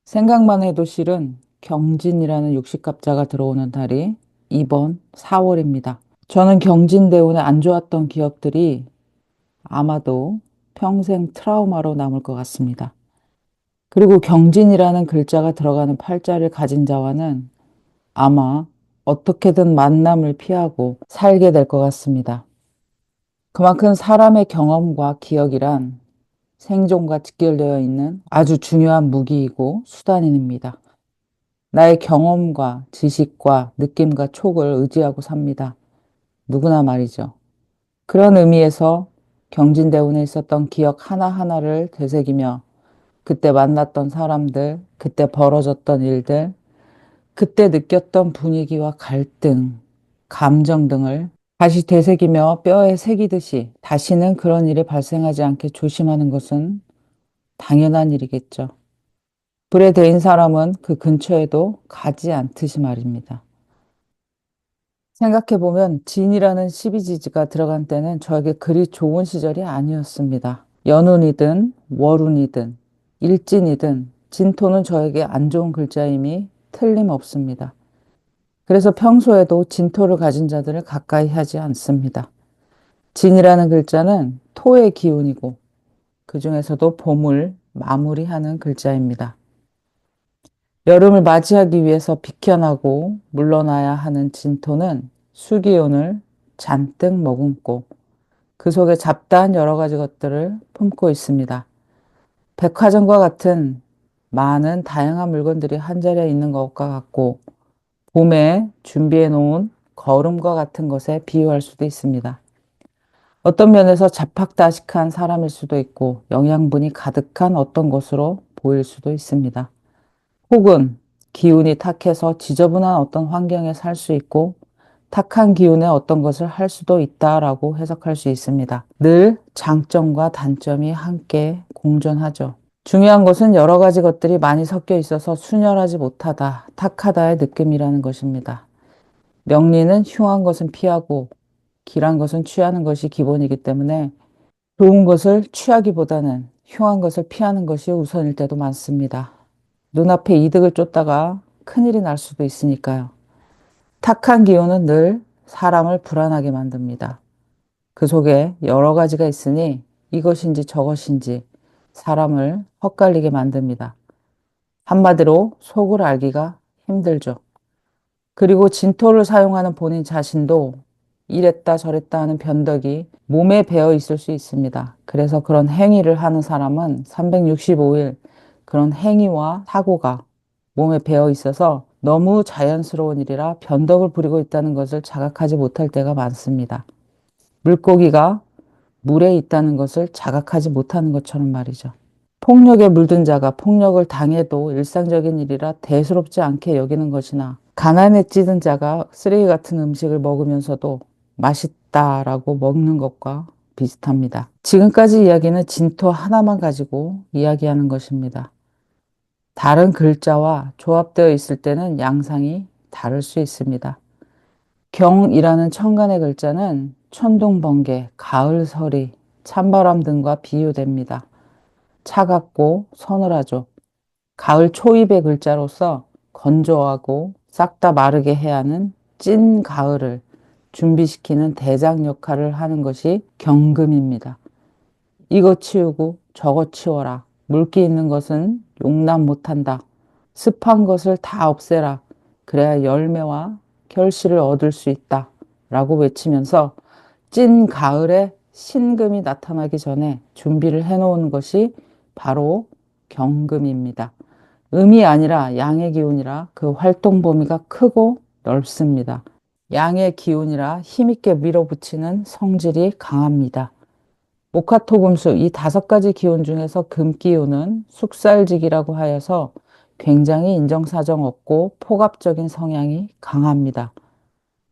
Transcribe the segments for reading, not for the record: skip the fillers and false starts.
생각만 해도 싫은 경진이라는 육식갑자가 들어오는 달이 이번 4월입니다. 저는 경진 대운에 안 좋았던 기억들이 아마도 평생 트라우마로 남을 것 같습니다. 그리고 경진이라는 글자가 들어가는 팔자를 가진 자와는 아마 어떻게든 만남을 피하고 살게 될 것 같습니다. 그만큼 사람의 경험과 기억이란 생존과 직결되어 있는 아주 중요한 무기이고 수단입니다. 나의 경험과 지식과 느낌과 촉을 의지하고 삽니다. 누구나 말이죠. 그런 의미에서 경진대운에 있었던 기억 하나하나를 되새기며 그때 만났던 사람들, 그때 벌어졌던 일들, 그때 느꼈던 분위기와 갈등, 감정 등을 다시 되새기며 뼈에 새기듯이 다시는 그런 일이 발생하지 않게 조심하는 것은 당연한 일이겠죠. 불에 대인 사람은 그 근처에도 가지 않듯이 말입니다. 생각해보면 진이라는 12지지가 들어간 때는 저에게 그리 좋은 시절이 아니었습니다. 연운이든 월운이든 일진이든 진토는 저에게 안 좋은 글자임이 틀림없습니다. 그래서 평소에도 진토를 가진 자들을 가까이 하지 않습니다. 진이라는 글자는 토의 기운이고 그 중에서도 봄을 마무리하는 글자입니다. 여름을 맞이하기 위해서 비켜나고 물러나야 하는 진토는 수기운을 잔뜩 머금고 그 속에 잡다한 여러 가지 것들을 품고 있습니다. 백화점과 같은 많은 다양한 물건들이 한자리에 있는 것과 같고 봄에 준비해 놓은 거름과 같은 것에 비유할 수도 있습니다. 어떤 면에서 잡학다식한 사람일 수도 있고 영양분이 가득한 어떤 것으로 보일 수도 있습니다. 혹은 기운이 탁해서 지저분한 어떤 환경에 살 수 있고 탁한 기운의 어떤 것을 할 수도 있다라고 해석할 수 있습니다. 늘 장점과 단점이 함께 공존하죠. 중요한 것은 여러 가지 것들이 많이 섞여 있어서 순혈하지 못하다, 탁하다의 느낌이라는 것입니다. 명리는 흉한 것은 피하고 길한 것은 취하는 것이 기본이기 때문에 좋은 것을 취하기보다는 흉한 것을 피하는 것이 우선일 때도 많습니다. 눈앞에 이득을 쫓다가 큰일이 날 수도 있으니까요. 탁한 기운은 늘 사람을 불안하게 만듭니다. 그 속에 여러 가지가 있으니 이것인지 저것인지 사람을 헛갈리게 만듭니다. 한마디로 속을 알기가 힘들죠. 그리고 진토를 사용하는 본인 자신도 이랬다 저랬다 하는 변덕이 몸에 배어 있을 수 있습니다. 그래서 그런 행위를 하는 사람은 365일 그런 행위와 사고가 몸에 배어 있어서 너무 자연스러운 일이라 변덕을 부리고 있다는 것을 자각하지 못할 때가 많습니다. 물고기가 물에 있다는 것을 자각하지 못하는 것처럼 말이죠. 폭력에 물든 자가 폭력을 당해도 일상적인 일이라 대수롭지 않게 여기는 것이나 가난에 찌든 자가 쓰레기 같은 음식을 먹으면서도 맛있다라고 먹는 것과 비슷합니다. 지금까지 이야기는 진토 하나만 가지고 이야기하는 것입니다. 다른 글자와 조합되어 있을 때는 양상이 다를 수 있습니다. 경이라는 천간의 글자는 천둥, 번개, 가을, 서리, 찬바람 등과 비유됩니다. 차갑고 서늘하죠. 가을 초입의 글자로서 건조하고 싹 다 마르게 해야 하는 찐 가을을 준비시키는 대장 역할을 하는 것이 경금입니다. 이거 치우고 저거 치워라. 물기 있는 것은 용납 못한다. 습한 것을 다 없애라. 그래야 열매와 결실을 얻을 수 있다. 라고 외치면서 찐 가을에 신금이 나타나기 전에 준비를 해놓은 것이 바로 경금입니다. 음이 아니라 양의 기운이라 그 활동 범위가 크고 넓습니다. 양의 기운이라 힘있게 밀어붙이는 성질이 강합니다. 목화토금수 이 5가지 기운 중에서 금기운은 숙살직이라고 하여서 굉장히 인정사정 없고 폭압적인 성향이 강합니다.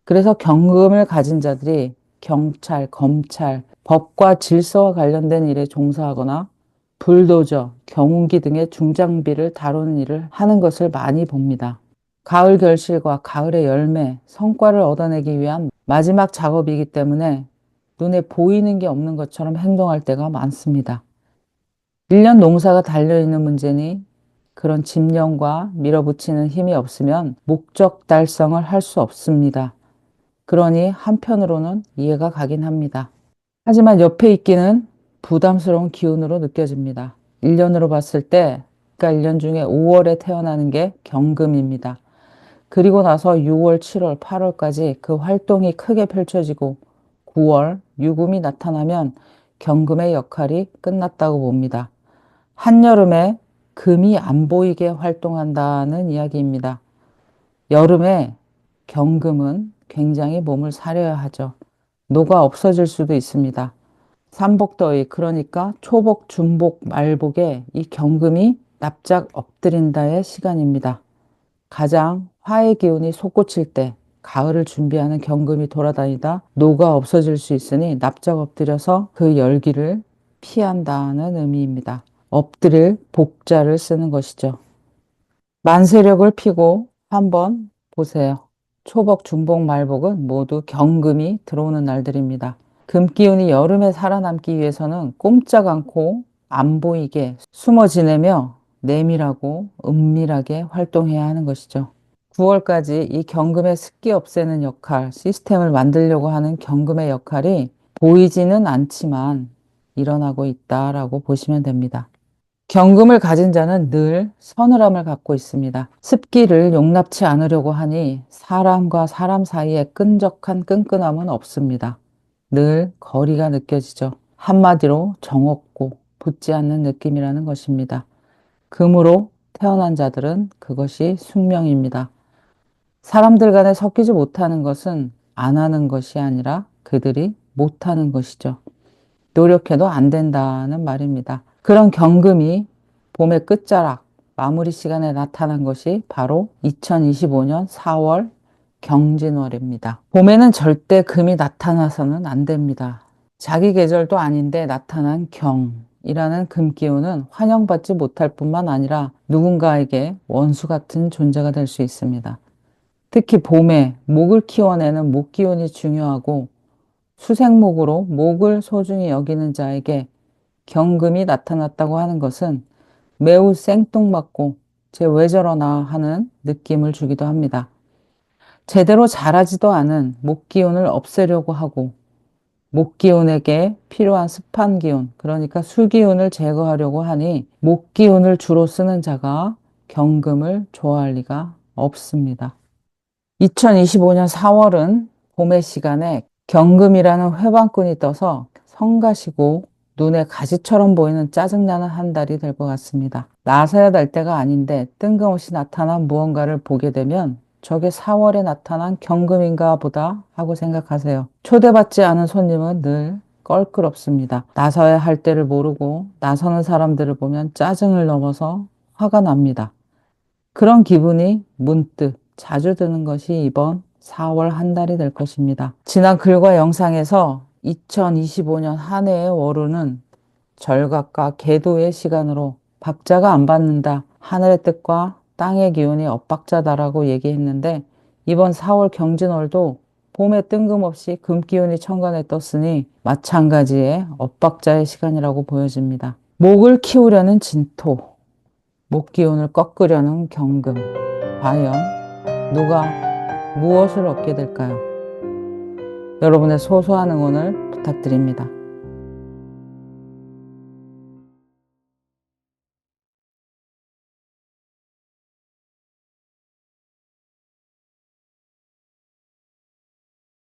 그래서 경금을 가진 자들이 경찰, 검찰, 법과 질서와 관련된 일에 종사하거나 불도저, 경운기 등의 중장비를 다루는 일을 하는 것을 많이 봅니다. 가을 결실과 가을의 열매, 성과를 얻어내기 위한 마지막 작업이기 때문에 눈에 보이는 게 없는 것처럼 행동할 때가 많습니다. 1년 농사가 달려있는 문제니 그런 집념과 밀어붙이는 힘이 없으면 목적 달성을 할 수 없습니다. 그러니 한편으로는 이해가 가긴 합니다. 하지만 옆에 있기는 부담스러운 기운으로 느껴집니다. 1년으로 봤을 때, 그러니까 1년 중에 5월에 태어나는 게 경금입니다. 그리고 나서 6월, 7월, 8월까지 그 활동이 크게 펼쳐지고 9월 유금이 나타나면 경금의 역할이 끝났다고 봅니다. 한여름에 금이 안 보이게 활동한다는 이야기입니다. 여름에 경금은 굉장히 몸을 사려야 하죠. 노가 없어질 수도 있습니다. 삼복더위, 그러니까 초복, 중복, 말복에 이 경금이 납작 엎드린다의 시간입니다. 가장 화의 기운이 솟구칠 때 가을을 준비하는 경금이 돌아다니다 노가 없어질 수 있으니 납작 엎드려서 그 열기를 피한다는 의미입니다. 엎드릴 복자를 쓰는 것이죠. 만세력을 피고 한번 보세요. 초복, 중복, 말복은 모두 경금이 들어오는 날들입니다. 금기운이 여름에 살아남기 위해서는 꼼짝 않고 안 보이게 숨어 지내며 내밀하고 은밀하게 활동해야 하는 것이죠. 9월까지 이 경금의 습기 없애는 역할, 시스템을 만들려고 하는 경금의 역할이 보이지는 않지만 일어나고 있다라고 보시면 됩니다. 경금을 가진 자는 늘 서늘함을 갖고 있습니다. 습기를 용납치 않으려고 하니 사람과 사람 사이에 끈적한 끈끈함은 없습니다. 늘 거리가 느껴지죠. 한마디로 정없고 붙지 않는 느낌이라는 것입니다. 금으로 태어난 자들은 그것이 숙명입니다. 사람들 간에 섞이지 못하는 것은 안 하는 것이 아니라 그들이 못하는 것이죠. 노력해도 안 된다는 말입니다. 그런 경금이 봄의 끝자락, 마무리 시간에 나타난 것이 바로 2025년 4월 경진월입니다. 봄에는 절대 금이 나타나서는 안 됩니다. 자기 계절도 아닌데 나타난 경이라는 금기운은 환영받지 못할 뿐만 아니라 누군가에게 원수 같은 존재가 될 수 있습니다. 특히 봄에 목을 키워내는 목기운이 중요하고 수생목으로 목을 소중히 여기는 자에게 경금이 나타났다고 하는 것은 매우 생뚱맞고 쟤 왜 저러나 하는 느낌을 주기도 합니다. 제대로 자라지도 않은 목기운을 없애려고 하고 목기운에게 필요한 습한기운, 그러니까 수기운을 제거하려고 하니 목기운을 주로 쓰는 자가 경금을 좋아할 리가 없습니다. 2025년 4월은 봄의 시간에 경금이라는 회방꾼이 떠서 성가시고 눈에 가시처럼 보이는 짜증나는 한 달이 될 것 같습니다. 나서야 될 때가 아닌데 뜬금없이 나타난 무언가를 보게 되면 저게 4월에 나타난 경금인가 보다 하고 생각하세요. 초대받지 않은 손님은 늘 껄끄럽습니다. 나서야 할 때를 모르고 나서는 사람들을 보면 짜증을 넘어서 화가 납니다. 그런 기분이 문득 자주 드는 것이 이번 4월 한 달이 될 것입니다. 지난 글과 영상에서 2025년 한 해의 월운은 절각과 계도의 시간으로 박자가 안 받는다. 하늘의 뜻과 땅의 기운이 엇박자다라고 얘기했는데 이번 4월 경진월도 봄에 뜬금없이 금기운이 천간에 떴으니 마찬가지의 엇박자의 시간이라고 보여집니다. 목을 키우려는 진토, 목 기운을 꺾으려는 경금. 과연 누가 무엇을 얻게 될까요? 여러분의 소소한 응원을 부탁드립니다.